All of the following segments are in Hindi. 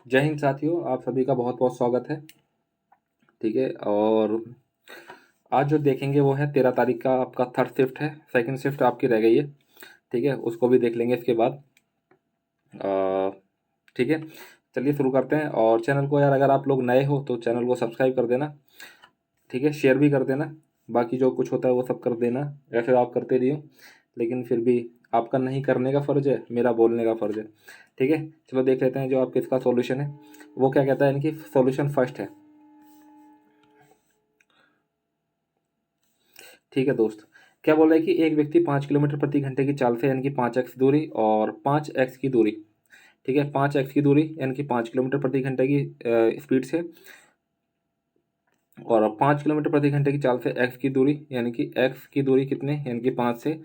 जय हिंद साथियों, आप सभी का बहुत बहुत स्वागत है। ठीक है। और आज जो देखेंगे वो है 13 तारीख का आपका थर्ड शिफ्ट है, सेकंड शिफ्ट आपकी रह गई है। ठीक है, उसको भी देख लेंगे इसके बाद। ठीक है, चलिए शुरू करते हैं। और चैनल को यार अगर आप लोग नए हो तो चैनल को सब्सक्राइब कर देना। ठीक है, शेयर भी कर देना। बाकी जो कुछ होता है वो सब कर देना, या फिर आप करते रहिए, लेकिन फिर भी आपका नहीं करने का फ़र्ज़ है, मेरा बोलने का फ़र्ज़ है। ठीक है, चलो देख लेते हैं जो आपके इसका सॉल्यूशन है वो क्या कहता है। इनकी सॉल्यूशन फर्स्ट है। ठीक है दोस्त, क्या बोल रहा है कि एक व्यक्ति 5 किलोमीटर प्रति घंटे की चाल से यानी कि 5x दूरी और 5x की दूरी, ठीक है, 5x की दूरी यानी कि 5 किलोमीटर प्रति घंटे की स्पीड से, और 5 किलोमीटर प्रति घंटे की चाल से x की दूरी यानी कि x की दूरी कितने यानी कि 5 से,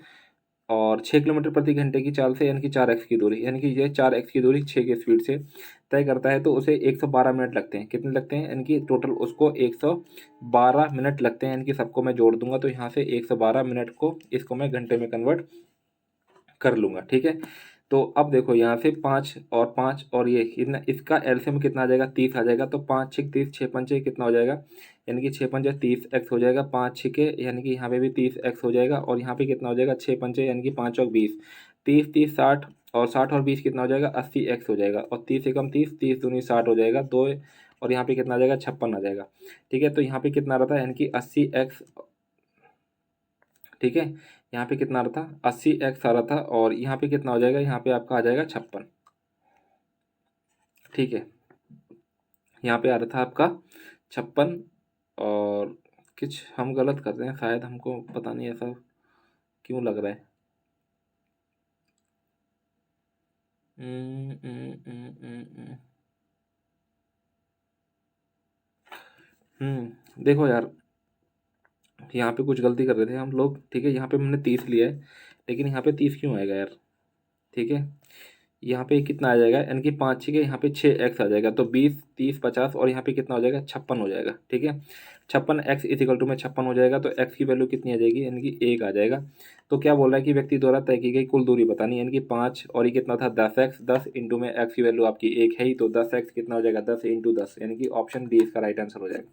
और 6 किलोमीटर प्रति घंटे की चाल से यानी कि 4x की दूरी यानी कि ये 4x की दूरी 6 की स्पीड से तय करता है, तो उसे 112 मिनट लगते हैं। कितने लगते हैं यानी कि टोटल उसको 112 मिनट लगते हैं। यानी कि सबको मैं जोड़ दूंगा तो यहाँ से 112 मिनट को इसको मैं घंटे में कन्वर्ट कर लूँगा। ठीक है, तो अब देखो यहाँ से 5 और ये कितना, इसका एलसीएम कितना आ जाएगा, 30 आ जाएगा। तो 5 6 30, 6 5 कितना हो जाएगा यानी कि 6 5 30x हो जाएगा। 5 6 यानी कि यहाँ पे भी 30x हो जाएगा, और यहाँ पे कितना हो जाएगा 6 5 यानी कि 5 और 20, 30 30 60, और 60 और 20 कितना हो जाएगा 80x हो जाएगा। और 30 एकम 30, 30 दूनी 60 हो जाएगा दो, और यहाँ पे कितना आ जाएगा 56 आ जाएगा। ठीक है, तो यहाँ पे कितना रहता है यानी कि 80x। ठीक है, यहाँ पे कितना आ रहा था 80x आ रहा था, और यहाँ पे कितना हो जाएगा, यहाँ पे आपका आ जाएगा 56। ठीक है, यहाँ पे आ रहा था आपका 56। और कुछ हम गलत कर रहे हैं शायद, हमको पता नहीं ऐसा क्यों लग रहा है। हम्म, हम्म, हम्म, हम्म, देखो यार, यहाँ पे कुछ गलती कर रहे थे हम लोग। ठीक है, यहाँ पे हमने 30 लिया है, लेकिन यहाँ पे 30 क्यों आएगा यार। ठीक है, यहाँ पे कितना आ जाएगा यानी कि 5 6 के यहाँ पे 6x आ जाएगा, तो 20 30 50, और यहाँ पे कितना हो जाएगा 56 हो जाएगा। ठीक है, 56x इजिकल टू में 56 हो जाएगा, तो x की वैल्यू कितनी आ जाएगी यानी कि 1 आ जाएगा। तो क्या बोल रहा है कि व्यक्ति द्वारा तय की गई कुल दूरी बतानी, यानी कि 5, और ये कितना था 10x, 10 इंटू में x की वैल्यू आपकी 1 है ही, तो 10x कितना हो जाएगा 10 इंटू 10, यानी कि ऑप्शन डी इसका राइट आंसर हो जाएगा।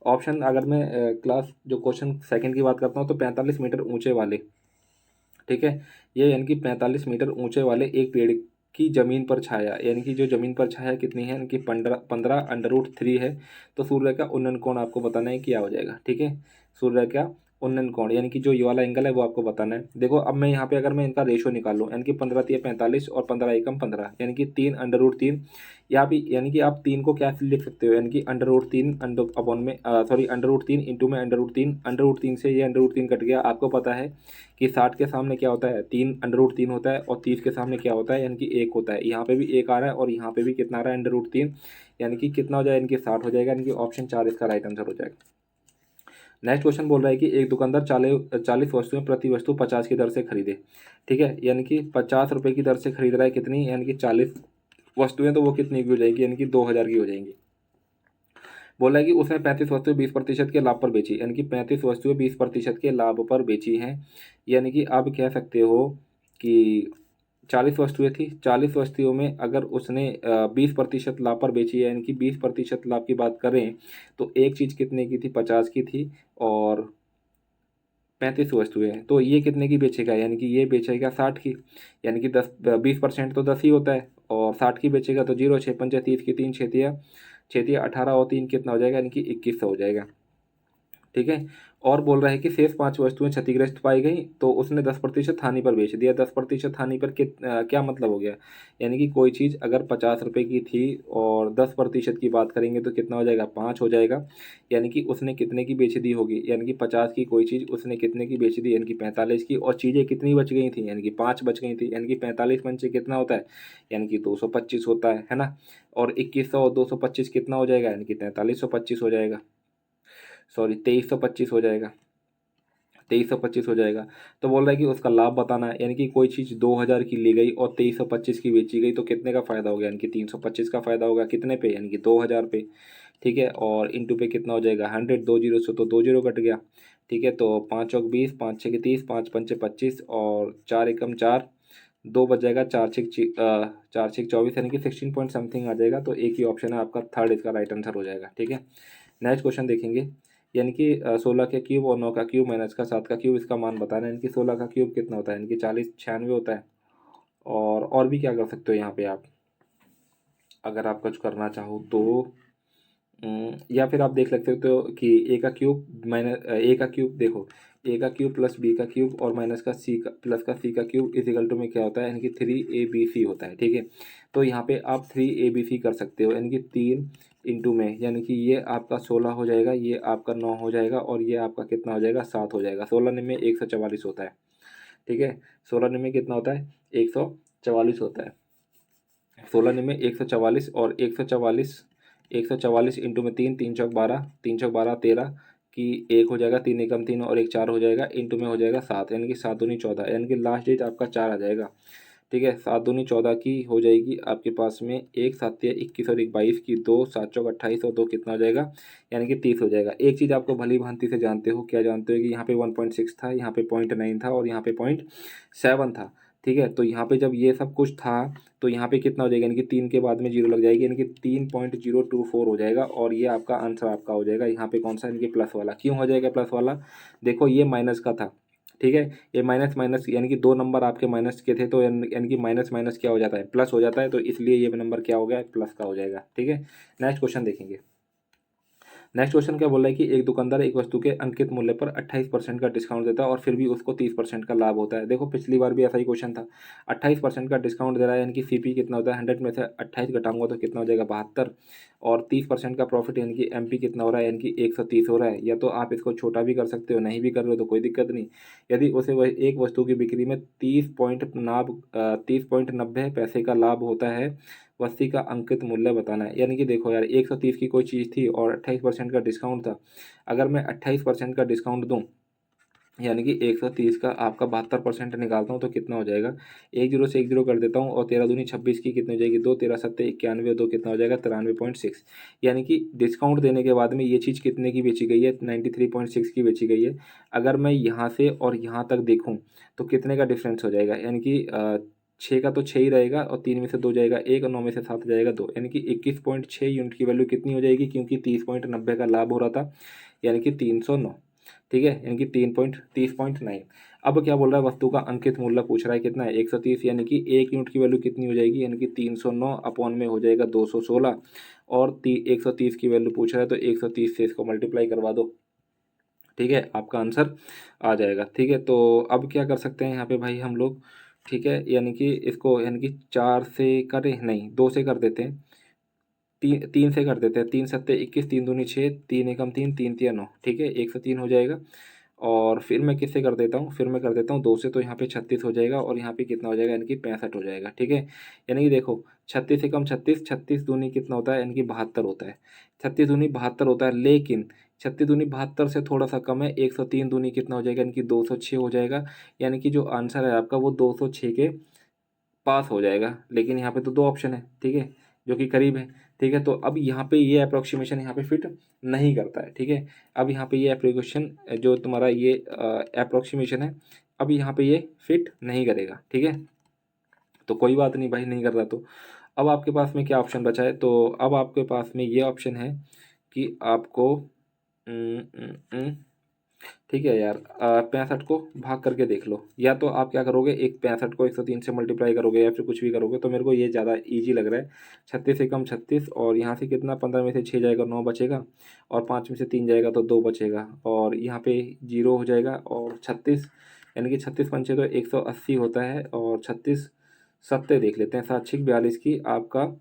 ऑप्शन अगर मैं क्लास जो क्वेश्चन सेकंड की बात करता हूँ तो 45 मीटर ऊंचे वाले, ठीक है, ये यानी कि 45 मीटर ऊंचे वाले एक पेड़ की जमीन पर छाया, यानी कि जो जमीन पर छाया कितनी है यानी कि 15 15 अंडर रूट 3 है। तो सूर्य का उन्नयन कोण आपको बताना है क्या हो जाएगा। ठीक है, सूर्य का उन्नयन कोण यानी कि जो ये वाला एंगल है वो आपको बताना है। देखो अब मैं यहाँ पे अगर मैं इनका रेशो निकाल लूँ, यानी कि 15 3 45 और 15 एकम 15, यानी कि 3 अंडर रूट 3, यहाँ भी यानी कि आप 3 को क्या लिख सकते हो यानी कि अंडर रूट 3 अंडर अपॉन में सॉरी अंडर रूट 3 इंटू में अंडर रूट 3, अंडर रूट 3 से ये अंडर रूट 3 कट गया। आपको पता है कि 60 के सामने क्या होता है 3 अंडर रूट 3 होता है, और 30 के सामने क्या होता है यानी कि 1 होता है। यहाँ पे भी 1 आ रहा है, और यहाँ पे भी कितना आ रहा है अंडर रूट 3, यानी कि कितना हो जाएगा इनकी 60 हो जाएगा, यानी कि ऑप्शन 4 इसका राइट आंसर हो जाएगा। नेक्स्ट क्वेश्चन बोल रहा है कि एक दुकानदार 40 वस्तुएं प्रति वस्तु 50 की दर से खरीदे। ठीक है, यानी कि 50 रुपये की दर से खरीद रहा है कितनी, यानी कि 40 वस्तुएं, तो वो कितनी की हो जाएगी यानी कि 2000 की हो जाएंगी। बोला है कि उसने 35 वस्तुएं 20% के लाभ पर बेची, यानी कि 35 वस्तुएं 20% के लाभ पर बेची हैं। यानी कि आप कह सकते हो कि 40 वस्तुएं थी, 40 वस्तुओं में अगर उसने 20% लाभ पर बेची है, यानी कि 20% लाभ की बात करें तो एक चीज़ कितने की थी 50 की थी, और 35 वस्तुएं हैं, तो ये कितने की बेचेगा यानी कि ये बेचेगा 60 की, यानी कि 20% तो 10 ही होता है, और 60 की बेचेगा तो 0, 6 5 30 की 3 छेतिया 18, और 3 कितना हो जाएगा यानी कि 21 हो जाएगा। ठीक है, और बोल रहा है कि शेष 5 वस्तुएं क्षतिग्रस्त पाई गई, तो उसने 10% हानि पर बेच दिया। 10% हानि पर क्या मतलब हो गया, यानी कि कोई चीज़ अगर 50 रुपये की थी और 10% की बात करेंगे तो कितना हो जाएगा 5 हो जाएगा, यानी कि उसने कितने की बेच दी होगी, यानी कि 50 की कोई चीज़ उसने कितने की बेच दी यानी कि 45 की, और चीज़ें कितनी बच गई थी यानी कि 5 बच गई थी, यानी कि 45 पंचे कितना होता है यानी कि 225 होता है ना। और 2100 और 225 कितना हो जाएगा यानी कि 4325 हो जाएगा, सॉरी 2325 हो जाएगा, 2325 हो जाएगा। तो बोल रहा है कि उसका लाभ बताना है, यानी कि कोई चीज़ 2000 की ली गई और 2325 की बेची गई, तो कितने का फायदा हो गया यानी कि 325 का फायदा होगा, कितने पे यानी कि 2000 पे। ठीक है, और इंटू पे कितना हो जाएगा 100, 2 जीरो से तो 2 जीरो कट गया। ठीक है, तो 5 और 20, 5 6 के 30, 5 पंचे 25, और 4 एकम 4, 2 बच जाएगा, 4 6 24 यानी कि 16 पॉइंट समथिंग आ जाएगा। तो एक ही ऑप्शन है आपका थर्ड इसका राइट आंसर हो जाएगा। ठीक है, नेक्स्ट क्वेश्चन देखेंगे। यानी कि 16 के क्यूब और 9 का क्यूब माइनस का 7 का क्यूब, इसका मान बताना है। यानी कि 16 का क्यूब कितना होता है, यानी कि 40 96 होता है। और भी क्या कर सकते हो यहाँ पे आप, अगर आप कुछ करना चाहो तो या फिर आप देख सकते हो कि ए का क्यूब माइनस ए का क्यूब, देखो ए का क्यूब प्लस बी का क्यूब और माइनस का सी का प्लस का सी का क्यूब इजिकल टू में क्या होता है, यानी कि 3 ABC होता है। ठीक है, तो यहाँ पे आप 3 ABC कर सकते हो, यानी कि 3 इंटू में, यानी कि ये आपका 16 हो जाएगा, ये आपका 9 हो जाएगा और ये आपका कितना हो जाएगा, 7 हो जाएगा। 16 में 144 होता है। ठीक है, 16 में कितना होता है, 144 होता है। 16 में 144 और 144 इंटू में 3, 3 चौक 12, 3 चौक 12 13 की 1 हो जाएगा, 3 एकम 3 और 1 4 हो जाएगा, इंटू में हो जाएगा 7, यानी कि 7 दूनी 14, यानी कि लास्ट डेट आपका 4 आ जाएगा। ठीक है, 7 दूनी 14 की हो जाएगी आपके पास में 1 7 21 और 1 22 की 2 7 चौक 28 और 2 कितना हो जाएगा, यानी कि 30 हो जाएगा। एक चीज़ आपको भली भांति से जानते हो, क्या जानते हो कि यहाँ पे 1.6 था, यहाँ पे 0.9 था और यहाँ पे 0.7 था। ठीक है, तो यहाँ पे जब ये सब कुछ था तो यहाँ पे कितना हो जाएगा, यानी कि 3 के बाद में जीरो लग जाएगी, यानी कि 3.024 हो जाएगा और ये आपका आंसर आपका हो जाएगा यहाँ पे कौन सा, यानी कि प्लस वाला। क्यों हो जाएगा प्लस वाला, देखो ये माइनस का था। ठीक है, ये माइनस माइनस यानी कि 2 नंबर आपके माइनस के थे, तो यानी कि माइनस माइनस क्या हो जाता है, प्लस हो जाता है, तो इसलिए ये नंबर क्या हो गया, प्लस का हो जाएगा। ठीक है, नेक्स्ट क्वेश्चन देखेंगे। नेक्स्ट क्वेश्चन क्या बोल रहा है कि एक दुकानदार एक वस्तु के अंकित मूल्य पर 28% का डिस्काउंट देता है और फिर भी उसको 30% का लाभ होता है। देखो पिछली बार भी ऐसा ही क्वेश्चन था, 28% का डिस्काउंट दे रहा है, यानी कि सीपी कितना होता है, 100 में से 28 घटाऊंगा तो कितना हो जाएगा, 72, और 30% का प्रॉफिट यानी कि एमपी कितना हो रहा है, यानी कि 130 हो रहा है। या तो आप इसको छोटा भी कर सकते हो, नहीं भी कर रहे हो तो कोई दिक्कत नहीं। यदि उसे वह एक वस्तु की बिक्री में 30.90 पैसे का लाभ होता है, वस्तु का अंकित मूल्य बताना है। यानी कि देखो यार, 130 की कोई चीज़ थी और 28% का डिस्काउंट था। अगर मैं 28% का डिस्काउंट दूं, यानी कि 130 का आपका 72% निकालता हूँ तो कितना हो जाएगा, एक जीरो से एक जीरो कर देता हूँ और 13 दूनी 26 की कितनी हो जाएगी, 2 13 सत्ते 91, 2 कितना हो जाएगा, 93.6। यानी कि डिस्काउंट देने के बाद में ये चीज़ कितने की बेची गई है, 93.6 की बेची गई है। अगर मैं यहाँ से और यहाँ तक देखूँ तो कितने का डिफरेंस हो जाएगा, यानी कि 6 का तो 6 ही रहेगा और 3 में से 2 जाएगा 1 और 9 में से 7 जाएगा 2, यानी कि 21.6 यूनिट की वैल्यू कितनी हो जाएगी, क्योंकि 30.90 का लाभ हो रहा था, यानी कि 309। ठीक है, यानी कि 3.30.9। अब क्या बोल रहा है, वस्तु का अंकित मूल्य पूछ रहा है कितना है, 130, यानी कि 1 यूनिट की वैल्यू कितनी हो जाएगी, यानी कि 309 अपॉन में हो जाएगा 216, और 130 की वैल्यू पूछ रहा है तो 130 से इसको मल्टीप्लाई करवा दो। ठीक है, आपका आंसर आ जाएगा। ठीक है, तो अब क्या कर सकते हैं यहाँ पे भाई हम लोग, ठीक है, यानी कि इसको यानी कि 4 से करें, नहीं 2 से कर देते हैं, 3 से कर देते हैं, 3 सत्ते 21, 3 दूनी 6, 3 एकम 3, 3 तिया 9। ठीक है, 103 हो जाएगा। और फिर मैं किससे कर देता हूँ, फिर मैं कर देता हूँ 2 से, तो यहाँ पे 36 हो जाएगा और यहाँ पे कितना हो जाएगा, यानी कि 65 हो जाएगा। ठीक है, यानी कि देखो 36 एकम 36, 36 दूनी कितना होता है, यानी कि 72 होता है, 36 दूनी 72 होता है, लेकिन 36 दूनी 72 से थोड़ा सा कम है, 103 दूनी कितना हो जाएगा, यानी कि 206 हो जाएगा। यानी कि जो आंसर है आपका वो 206 के पास हो जाएगा। लेकिन यहाँ पे तो 2 ऑप्शन है, ठीक है, जो कि करीब है। ठीक है, तो अब यहाँ पे ये अप्रोक्सीमेशन यहाँ पे फिट नहीं करता है। ठीक है, अब यहाँ पे ये एप्लीकेशन जो तुम्हारा ये अप्रोक्सीमेशन है, अब यहाँ पे ये फिट नहीं करेगा। ठीक है, तो कोई बात नहीं भाई, नहीं कर रहा तो अब आपके पास में क्या ऑप्शन बचा है, तो अब आपके पास में ये ऑप्शन है कि आपको ठीक है यार, 65 को भाग करके देख लो, या तो आप क्या करोगे, एक 65 को 103 से मल्टीप्लाई करोगे या फिर कुछ भी करोगे, तो मेरे को ये ज़्यादा इजी लग रहा है। 36 से कम 36, और यहाँ से कितना, 15 में से 6 जाएगा 9 बचेगा, और 5 में से 3 जाएगा तो 2 बचेगा, और यहाँ पे 0 हो जाएगा, और 36, यानी कि 36 पंचे तो 180 होता है, और 36 सत्ते देख लेते हैं, 7 6 42 की आपका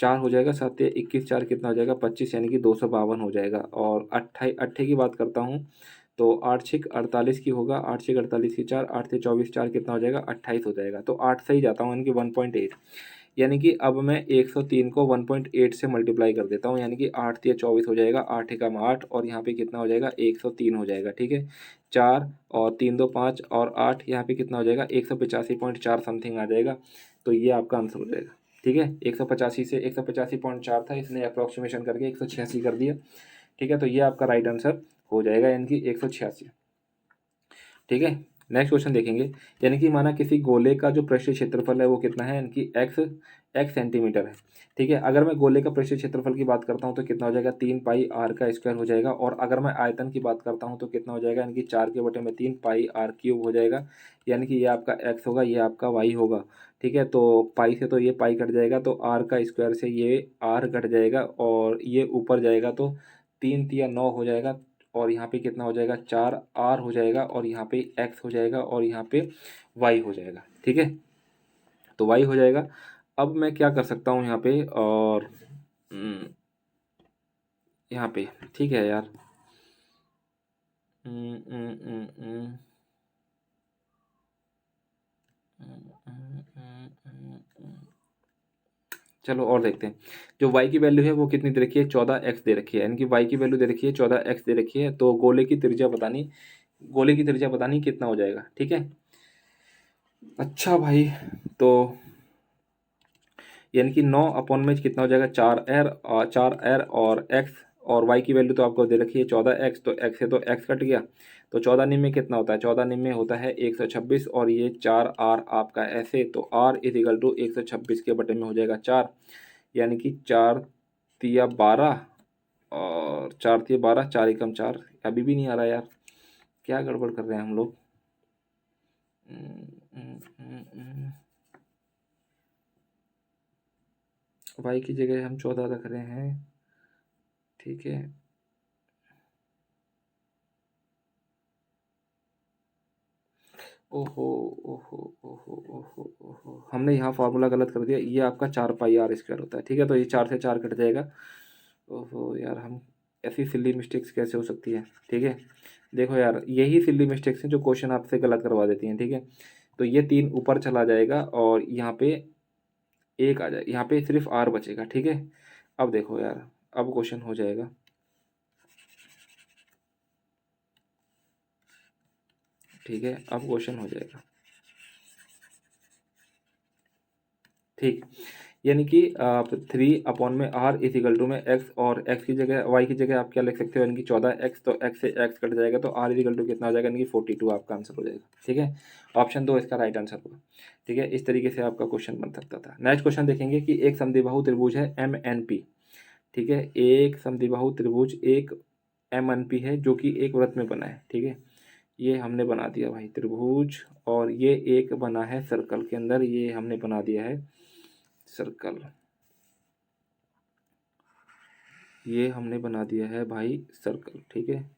4 हो जाएगा, 7 21 4 कितना हो जाएगा, 25, यानी कि 252 हो जाएगा। और अट्ठे की बात करता हूँ तो 8 6 48 की होगा, 8 6 48 की 4, 8 से 24 4 कितना हो जाएगा, 28 हो जाएगा। तो 8 से ही जाता हूँ, यानी कि 1.8, यानी कि अब मैं 103 को 1.8 से मल्टीप्लाई कर देता हूँ, यानी कि 8 3 24 हो जाएगा, 8 एकम 8, और यहाँ पे कितना हो जाएगा, 103 हो जाएगा। ठीक है, 4 और 3 2 5 और 8, यहाँ पे कितना हो जाएगा, 185.4 समथिंग आ जाएगा। तो ये आपका आंसर हो जाएगा। ठीक है, 185 से 185.4 था, इसने अप्रोक्सीमेशन करके 186 कर दिया। ठीक है, तो ये आपका राइट आंसर हो जाएगा, यानी कि 186। ठीक है, नेक्स्ट क्वेश्चन देखेंगे, यानी कि माना किसी गोले का जो पृष्ठीय क्षेत्रफल है वो कितना है, यानी कि एक्स सेंटीमीटर है। ठीक है, अगर मैं गोले का पृष्ठीय क्षेत्रफल की बात करता हूँ तो कितना हो जाएगा, 3 पाई r का स्क्वायर हो जाएगा। और अगर मैं आयतन की बात करता हूँ तो कितना हो जाएगा, यानी कि 4/3 पाई r³ हो जाएगा। यानी कि ये आपका x होगा, ये आपका y होगा। ठीक है, तो पाई से तो ये पाई कट जाएगा, तो r का स्क्वायर से ये r कट जाएगा और ये ऊपर जाएगा तो 3×3 = 9 हो जाएगा। और यहाँ पे कितना हो जाएगा, 4r हो जाएगा और यहाँ पे x हो जाएगा और यहाँ पे y हो जाएगा। ठीक है, तो y हो जाएगा। अब मैं क्या कर सकता हूँ यहाँ पे, और यहाँ पे ठीक है यार, हम्म, हम्म, हम्म, हम्म, चलो और देखते हैं। जो y की वैल्यू है वो कितनी दे रखी है, 14x दे रखी है, यानी कि y की वैल्यू दे रखी है 14x दे रखी है। तो गोले की त्रिज्या बतानी कितना हो जाएगा। ठीक है, अच्छा भाई, तो यानी कि 9 कितना हो जाएगा, 4r और x, और y की वैल्यू तो आपको दे रखी है 14x, तो x से तो x कट गया, तो 14 निम्न में कितना होता है, 14 निम्न में होता है 126, और ये 4r आपका ऐसे, तो r = 126 के बटे में हो जाएगा 4, यानी कि 4×3 = 12, और 4×3 = 12, 4×1 = 4। अभी भी नहीं आ रहा यार, क्या गड़बड़ कर रहे हैं हम लोग। y की जगह हम 14 रख रहे हैं। ठीक है, ओहो ओहो ओहो ओहो ओहो, हमने यहाँ फार्मूला गलत कर दिया। ये आपका 4 पाई r² होता है। ठीक है, तो ये 4 से 4 कट जाएगा। ओहो यार, हम ऐसी सिली मिस्टेक्स कैसे हो सकती है। ठीक है, देखो यार, यही सिली मिस्टेक्स हैं जो क्वेश्चन आपसे गलत करवा देती हैं। ठीक है, तो ये 3 ऊपर चला जाएगा और यहाँ पे 1 आ जाएगा, यहाँ पे सिर्फ r बचेगा। ठीक है, अब देखो यार, अब क्वेश्चन हो जाएगा। ठीक है, अब क्वेश्चन हो जाएगा। ठीक, यानी कि आप 3/r में x, और x की जगह y की जगह आप क्या लिख सकते हो, यानी कि 14x, तो x से x कट जाएगा, तो r कितना हो जाएगा, यानी कि 42 आपका आंसर हो जाएगा। ठीक है, ऑप्शन 2 इसका राइट आंसर होगा। ठीक है, इस तरीके से आपका क्वेश्चन बन सकता था। नेक्स्ट क्वेश्चन देखेंगे कि एक समद्विबाहु त्रिभुज है MNP। ठीक है, एक समद्विबाहु त्रिभुज एक MNP है जो कि एक वृत्त में बना है। ठीक है, ये हमने बना दिया भाई त्रिभुज, और ये एक बना है सर्कल के अंदर, ये हमने बना दिया है सर्कल, ये हमने बना दिया है भाई सर्कल। ठीक है,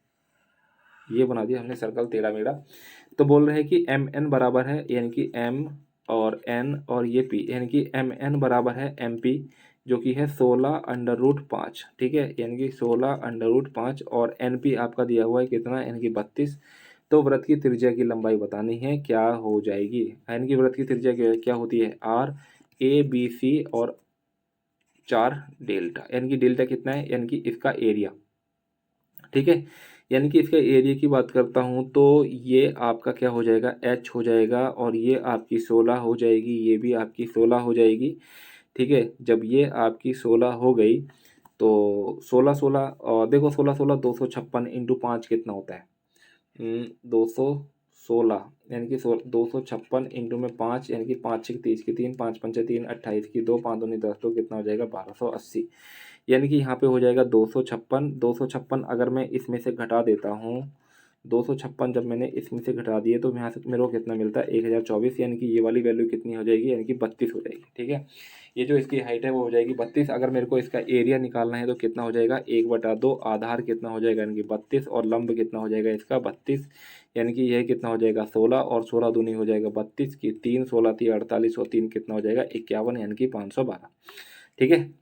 ये बना दिया हमने सर्कल टेढ़ा मेढ़ा। तो बोल रहे हैं कि MN बराबर है, यानी कि M और N और ये P, यानी कि MN बराबर है MP, जो कि है 16√5। ठीक है, यानी कि 16√5, और NP आपका दिया हुआ है कितना, यानी कि 32। तो वृत्त की त्रिज्या की लंबाई बतानी है, क्या हो जाएगी, यानी कि वृत्त की त्रिज्या क्या होती है, RABC और 4 डेल्टा, यानी कि डेल्टा कितना है, यानी कि इसका एरिया। ठीक है, यानी कि इसका एरिया की बात करता हूँ तो ये आपका क्या हो जाएगा, H हो जाएगा, और ये आपकी 16 हो जाएगी, ये भी आपकी 16 हो जाएगी। ठीक है, जब ये आपकी 16 हो गई तो 16 16, और देखो 16 16 256 इंटू 5 कितना होता है, 216, यानी कि 256 इंटू में 5, यानी कि 5×6 = 30 की 3, 5×5 = 3, 28 की 2, 5×2 = 10, तो कितना हो जाएगा, 1280। यानी कि यहाँ पे हो जाएगा 256 अगर मैं इसमें से घटा देता हूँ, 256 जब मैंने इसमें से घटा दिए तो यहाँ से मेरे को कितना मिलता है, 1024, यानी कि ये वाली वैल्यू कितनी हो जाएगी, यानी कि 32 हो जाएगी। ठीक है, ये जो इसकी हाइट है वो हो जाएगी 32। अगर मेरे को इसका एरिया निकालना है तो कितना हो जाएगा, 1/2, आधार कितना हो जाएगा, यानी कि 32, और लंब कितना हो जाएगा इसका 32, यानी कि यह कितना हो जाएगा 16, और 16 दूनी हो जाएगा 32 की 3, 16 3 48, और 3 कितना हो जाएगा 51, यानी कि 512। ठीक है,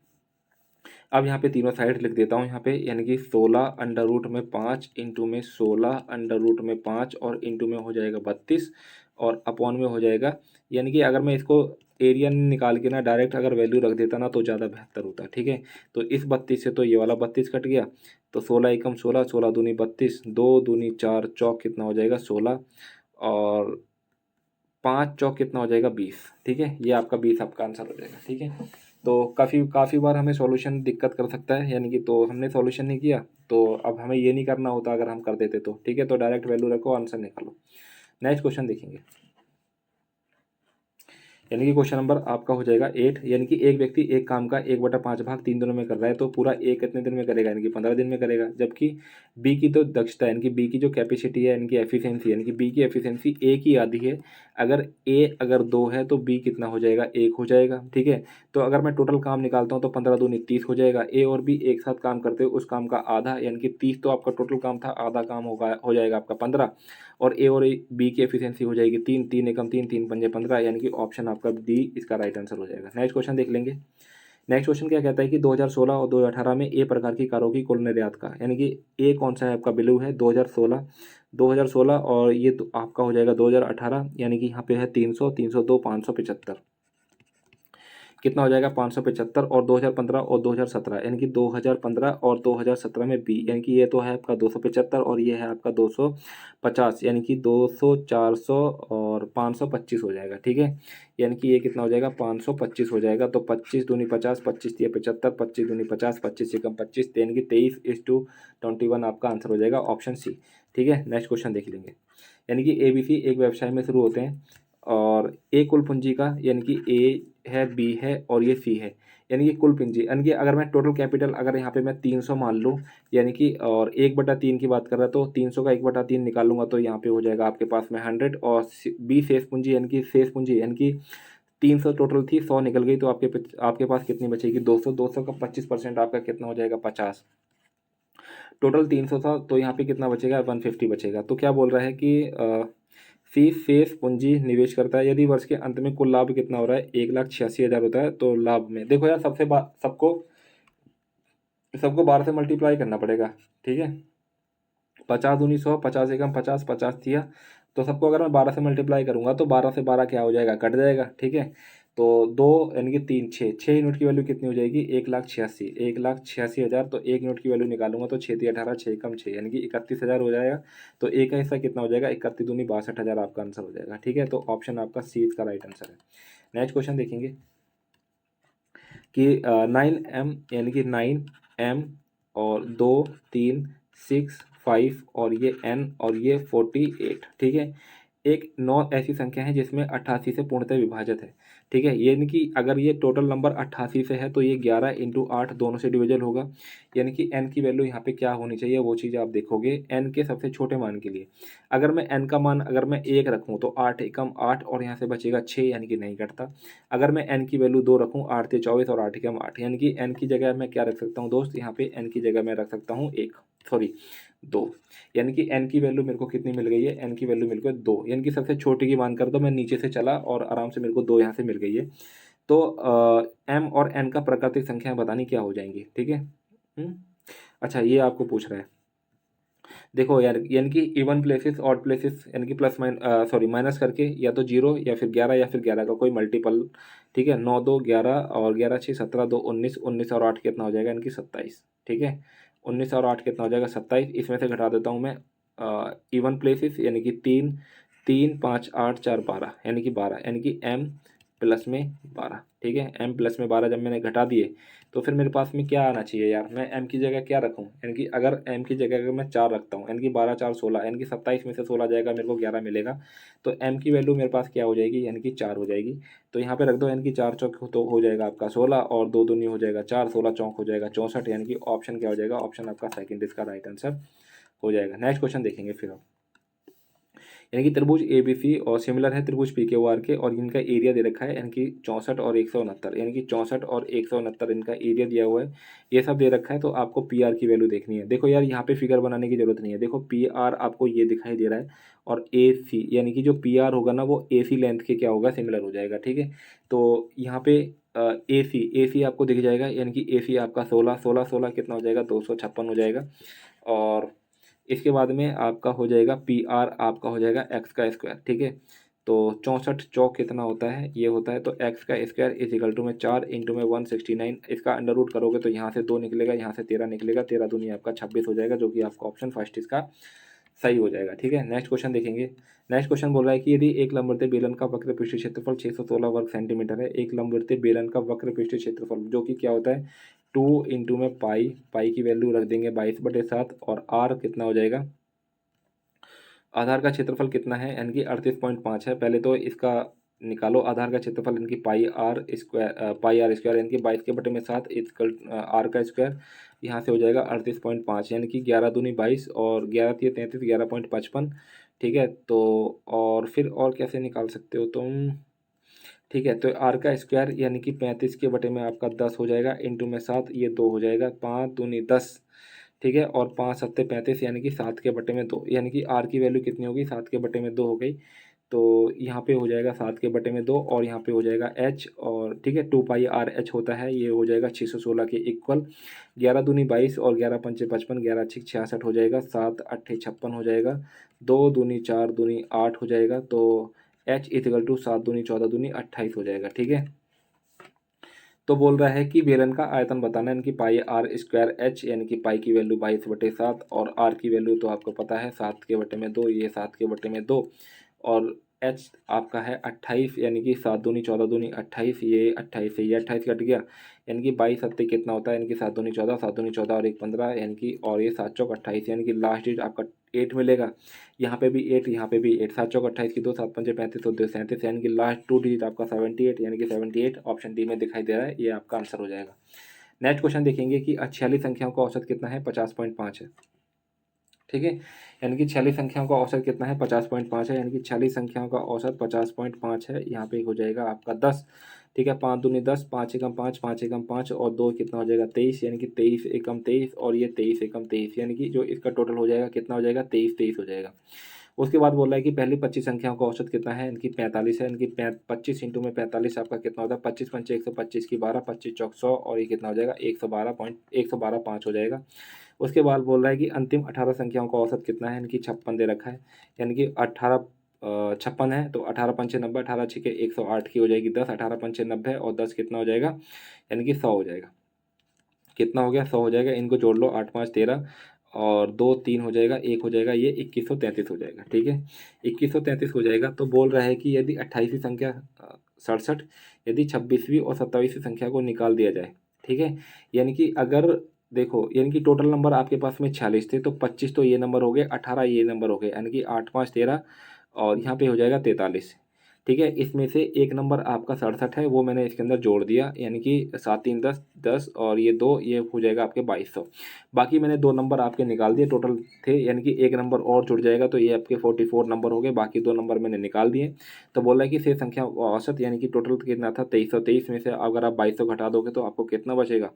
अब यहाँ पे तीनों साइड लिख देता हूँ यहाँ पे, यानी कि 16√5 इंटू में 16√5 और इंटू में हो जाएगा 32, और अपॉन में हो जाएगा, यानी कि अगर मैं इसको एरिया निकाल के ना डायरेक्ट अगर वैल्यू रख देता ना तो ज़्यादा बेहतर होता। ठीक है, तो इस 32 से तो ये वाला 32 कट गया, तो 16 एकम 16, 16 दूनी 32, 2 दूनी 4, चौक कितना हो जाएगा 16, और 5 चौक कितना हो जाएगा 20। ठीक है, ये आपका 20 आपका आंसर हो जाएगा। ठीक है, तो काफ़ी बार हमें सॉल्यूशन दिक्कत कर सकता है, यानी कि तो हमने सॉल्यूशन नहीं किया, तो अब हमें ये नहीं करना होता अगर हम कर देते तो। ठीक है, तो डायरेक्ट वैल्यू रखो, आंसर निकालो। नेक्स्ट क्वेश्चन देखेंगे, यानी कि क्वेश्चन नंबर आपका हो जाएगा 8, यानी कि एक व्यक्ति एक काम का 1/5 भाग 3 दिनों में कर रहा है, तो पूरा एक कितने दिन में करेगा, यानी कि 15 दिन में करेगा। जबकि बी की तो दक्षता यानी कि बी की जो कैपेसिटी है यानी कि एफिशिएंसी, यानी कि बी की एफिशिएंसी ए की आधी है। अगर 2 है तो बी कितना हो जाएगा, 1 हो जाएगा। ठीक है, तो अगर मैं टोटल काम निकालता हूँ तो 15 दूनी 30 हो जाएगा। ए और बी एक साथ काम करते हो, उस काम का आधा यानी कि 30 तो आपका टोटल काम था, आधा काम होगा हो जाएगा आपका 15, और ए और बी की एफिशिएंसी हो जाएगी 3, 3 एकम 3, 3 पंजे 15, यानी कि ऑप्शन आपका डी इसका राइट आंसर हो जाएगा। नेक्स्ट क्वेश्चन देख लेंगे। नेक्स्ट क्वेश्चन क्या कहता है कि 2016 और 2018 में ए प्रकार की कारों की कुल निर्यात का, यानी कि ए कौन सा है आपका ब्लू है 2016 और ये तो आपका हो जाएगा 2018, यानी कि यहाँ पे है 300, 302, 575, कितना हो जाएगा 575, और 2015 और 2017, यानी कि 2015 और 2017 में बी, यानी कि ये तो है आपका 275 और ये है आपका 250, यानी कि 200, 400 और 525 हो जाएगा। ठीक है, यानी कि ये कितना हो जाएगा 525 हो जाएगा। तो 25 दूनी 50, 25 दिए 75, 25 दूनी 50, 25 एकम 25, यानी कि 23:21 आपका आंसर हो जाएगा ऑप्शन सी। ठीक है, नेक्स्ट क्वेश्चन देख लेंगे। यानी कि ABC एक व्यवसाय में शुरू होते हैं और ए कुल पूंजी का, यानी कि ए है, बी है और ये सी है, यानी कि कुल पूंजी, यानी कि अगर मैं टोटल कैपिटल अगर यहाँ पे मैं 300 मान लूँ, यानी कि और 1/3 की बात कर रहा, तो 300 का 1/3 निकालूंगा तो यहाँ पे हो जाएगा आपके पास में 100, और बी शेष पूंजी, यानी कि शेष पूंजी यानी कि 300 टोटल थी, 100 निकल गई, तो आपके पास कितनी बचेगी 200, 200 का 25% आपका कितना हो जाएगा 50, टोटल 300 था तो यहाँ पे कितना बचेगा 150 बचेगा। तो क्या बोल रहा है कि सी शेष पूंजी निवेश करता है यदि वर्ष के अंत में कुल लाभ कितना हो रहा है 1,86,000 होता है, तो लाभ में देखो यार सबको सबको 12 से मल्टीप्लाई करना पड़ेगा। ठीक है, 50 दूनी 100, 50 एकम 50, 50 दिया, तो सबको अगर मैं 12 से मल्टीप्लाई करूंगा तो 12 से 12 क्या हो जाएगा, कट जाएगा। ठीक है, तो 2 यानी कि 3, 6 यूनिट की वैल्यू कितनी हो जाएगी 1,86,000, तो 1 यूनिट की वैल्यू निकालूंगा तो 6 18, 6 कम 6 यानी कि 31,000 हो जाएगा। तो एक का हिस्सा कितना हो जाएगा 31 दूनी 62,000 आपका आंसर हो जाएगा। ठीक है, तो ऑप्शन आपका सी इसका राइट आंसर है। नेक्स्ट क्वेश्चन देखेंगे कि 9M, यानी कि 9M और 2, 3, 6, 5 और ये N और ये 48। ठीक है, एक 9 ऐसी संख्या है जिसमें 88 से पूर्णतः विभाजित है। ठीक है, यानी कि अगर ये टोटल नंबर 88 से है तो ये 11 × 8 दोनों से डिविजल होगा, यानी कि n की वैल्यू यहाँ पे क्या होनी चाहिए वो चीज़ आप देखोगे n के सबसे छोटे मान के लिए। अगर मैं n का मान अगर मैं 1 रखूँ तो 8 एकम 8 और यहाँ से बचेगा 6, यानी कि नहीं घटता। अगर मैं n की वैल्यू 2 रखूँ 8 से 24 और 8 एकम 8, यानी कि n की जगह मैं क्या रख सकता हूँ दोस्त, यहाँ पे n की जगह मैं रख सकता हूँ 2, यानी कि n की वैल्यू मेरे को कितनी मिल गई है, n की वैल्यू मेरे को 2, यानी कि सबसे छोटी की मान कर दो, मैं नीचे से चला और आराम से मेरे को 2 यहाँ से मिल गई है। तो m और n का प्राकृतिक संख्या बतानी क्या हो जाएंगी। ठीक है, अच्छा ये आपको पूछ रहा है, देखो यार, यानी कि इवन प्लेसेस ऑड प्लेसेस, यानी कि माइनस करके या तो 0 या फिर 11 या फिर 11 का कोई मल्टीपल। ठीक है, 9 2 11 और 11 6 17 2 19, 19 और 8 कितना हो जाएगा, यानी कि 27। ठीक है, 19 और 8 कितना हो जाएगा 27, इसमें से घटा देता हूँ मैं इवन प्लेसेस, यानी कि 3 3 5 8 4 12, यानी कि 12, यानी कि m प्लस में 12। ठीक है, m प्लस में 12 जब मैंने घटा दिए तो फिर मेरे पास में क्या आना चाहिए यार, मैं m की जगह क्या रखूँ, यानी कि अगर m की जगह अगर मैं 4 रखता हूँ, यानी कि 12 4 16, यानी कि 27 में से 16 जाएगा मेरे को 11 मिलेगा, तो m की वैल्यू मेरे पास क्या हो जाएगी, यानी कि 4 हो जाएगी। तो यहाँ पे रख दो, यानी कि 4 चौक तो हो जाएगा आपका 16 और 2 दूनी हो जाएगा 4, 16 चौक हो जाएगा 64, यानी कि ऑप्शन क्या हो जाएगा, ऑप्शन आपका सेकंड इसका राइट आंसर हो जाएगा। नेक्स्ट क्वेश्चन देखेंगे फिर आप, यानी कि त्रिभुज ABC और सिमिलर है त्रिभुज PQR के, और इनका एरिया दे रखा है, यानी कि 64 और 169, यानी कि 64 और 169 इनका एरिया दिया हुआ है, ये सब दे रखा है। तो आपको PR की वैल्यू देखनी है। देखो यार, यहाँ पे फिगर बनाने की जरूरत नहीं है, देखो PR आपको ये दिखाई दे रहा है, और AC यानी कि जो PR होगा ना वो AC लेंथ के क्या होगा, सिमिलर हो जाएगा। ठीक है, तो यहाँ पे AC आपको दिख जाएगा, यानी कि AC आपका 16 16 16 कितना हो जाएगा 256 हो जाएगा, और इसके बाद में आपका हो जाएगा PR आपका हो जाएगा x का स्क्वायर। ठीक है, तो 64 चौक कितना होता है, ये होता है, तो x का स्क्वायर इजिकल टू में 4 इंटू में 169, इसका अंडर रूट करोगे तो यहाँ से 2 निकलेगा, यहाँ से 13 निकलेगा, 13 दूनी आपका 26 हो जाएगा, जो कि आपका ऑप्शन फर्स्ट इसका सही हो जाएगा। ठीक है, नेक्स्ट क्वेश्चन देखेंगे। नेक्स्ट क्वेश्चन बोल रहा है कि यदि एक लंबवृत्तीय बेलन का वक्र पृष्ठ क्षेत्रफल 616 वर्ग सेंटीमीटर है, एक लंबवृत्तीय बेलन का वक्र पृष्ठ क्षेत्रफल जो कि क्या होता है 2 इंटू में पाई की वैल्यू रख देंगे 22/7, और r कितना हो जाएगा आधार का क्षेत्रफल कितना है, यानी कि 38.5 है। पहले तो इसका निकालो आधार का क्षेत्रफल, यानी कि पाई आर स्क्वायर यानी कि 22/7 इक्वल आर का स्क्वायर, यहाँ से हो जाएगा 38.5 यानी कि 11 दूनी 22 और 11 तिया 33 11.55। ठीक है, तो और फिर और कैसे निकाल सकते हो तुम। ठीक है, तो आर का स्क्वायर यानी कि 35 के बटे में आपका 10 हो जाएगा, इंटू में 7 ये 2 हो जाएगा, 5 दूनी 10। ठीक है, और 5 सत्ते 35 यानी कि 7 के बटे में 2, यानी कि आर की वैल्यू कितनी होगी, 7 के बटे में 2 हो गई। तो यहाँ पे हो जाएगा 7 के बटे में 2 और यहाँ पे हो जाएगा एच, और ठीक है 2 पाई आर एच होता है, ये हो जाएगा 616 के इक्वल। 11 दूनी 22 और 11 पंचे 55, 11 छिक 66 हो जाएगा, 7 अट्ठे 56 हो जाएगा, 2 दूनी 4 दूनी 8 हो जाएगा। तो एच इक्वल टू 7 दूनी 14 दूनी 28 हो जाएगा। ठीक है, तो बोल रहा है कि बेलन का आयतन बताना है, यानी कि पाई आर स्क्वायर एच, यानी कि पाई की वैल्यू 22/7 और आर की वैल्यू तो आपको पता है 7 के बटे में 2, ये 7 के बटे में 2, और एच आपका है 28, यानी कि 7 दूनी 14 दूनी 28, ये 28 है, ये 28 कट गया, यानी कि 22 सत्ते कितना होता है, यानी कि 7 दूनी 14, 7 दूनी 14 और 1 15, यानी कि और ये 7 चौक 28, यानी कि लास्ट डिजिट आपका 8 मिलेगा। यहाँ पे भी 8, यहाँ पे भी 8, 7 चौक 28 की 2, 7 पंचे 35 और 2 37, यानी कि लास्ट 2 डिजिट आपका 78, यानी कि 78 ऑप्शन डी में दिखाई दे रहा है, ये आपका आंसर हो जाएगा। नेक्स्ट क्वेश्चन देखेंगे कि 46 संख्याओं का औसत कितना है, 50.5 है। ठीक है, यानी कि 46 संख्याओं का औसत कितना है, 50.5 है, यानी कि 46 संख्याओं का औसत 50.5 है। यहाँ पे हो जाएगा आपका 10। ठीक है, 5 दूनी 10, 5 एकम 5, 5 एकम 5 और 2 कितना हो जाएगा 23, यानी कि 23 एकम 23 और ये 23 एकम 23, यानी कि जो इसका टोटल हो जाएगा कितना हो जाएगा 23 23 हो जाएगा। उसके बाद बोल रहा है कि पहली 25 संख्याओं का औसत कितना है, इनकी 45 है, इनकी 25 इंटू में 45 आपका कितना होता है, 25 पंचे 125 की 12, 25 चौक 100 और ये कितना हो जाएगा 112.112.5 हो जाएगा। उसके बाद बोल रहा है कि अंतिम 18 संख्याओं का औसत कितना है, इनकी 56 दे रखा है, यानी कि 18 56 है, तो 18 पंचे 90, 18 छिके 108 की हो जाएगी 10, 18 पंचे 90 और 10 कितना हो जाएगा, यानी कि 100 हो जाएगा। कितना हो गया 100 हो जाएगा, इनको जोड़ लो 8 5 13 और 2 3 हो जाएगा, 1 हो जाएगा, ये 2133 हो जाएगा। ठीक है, 2133 हो जाएगा। तो बोल रहा है कि यदि 28वीं संख्या 67, यदि 26वीं और 27वीं संख्या को निकाल दिया जाए। ठीक है, यानी कि अगर देखो, यानी कि टोटल नंबर आपके पास में 46 थे, तो 25 तो ये नंबर हो गए, 18 ये नंबर हो गए, यानी कि 8 5 13 और यहाँ पे हो जाएगा 43। ठीक है, इसमें से एक नंबर आपका 67 है, वो मैंने इसके अंदर जोड़ दिया, यानी कि 7 3 10 10 और ये 2, ये हो जाएगा आपके 2200। बाकी मैंने 2 नंबर आपके निकाल दिए टोटल थे, यानी कि एक नंबर और जुड़ जाएगा, तो ये आपके 44 नंबर हो गए, बाकी 2 नंबर मैंने निकाल दिए। तो बोला है कि शेष संख्या औसत, यानी कि टोटल कितना था 2323 में से अगर आप 2200 घटा दोगे तो आपको कितना बचेगा,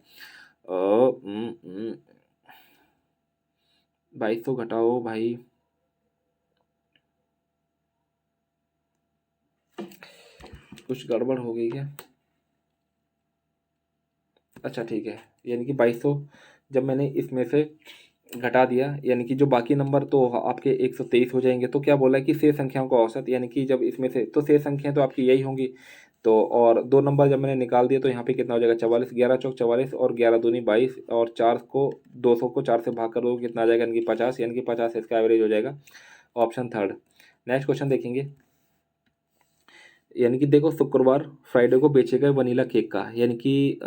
2200 घटाओ भाई, कुछ गड़बड़ हो गई क्या। अच्छा ठीक है, यानी कि 2200 जब मैंने इसमें से घटा दिया, यानी कि जो बाकी नंबर तो आपके 123 हो जाएंगे। तो क्या बोला है कि शेष संख्याओं का औसत, यानी कि जब इसमें से तो शेष संख्याएं तो आपकी यही होंगी, तो और 2 नंबर जब मैंने निकाल दिए तो यहाँ पे कितना हो जाएगा 44, 11 चौक 44 और 11 दूनी 22 और 4 को 200 को 4 से भाग कर दो कितना आ जाएगा, यानी कि 50, यानी कि 50 इसका एवरेज हो जाएगा, ऑप्शन थर्ड। नेक्स्ट क्वेश्चन देखेंगे, यानी कि देखो शुक्रवार फ्राइडे को बेचे गए वनीला केक का, यानी कि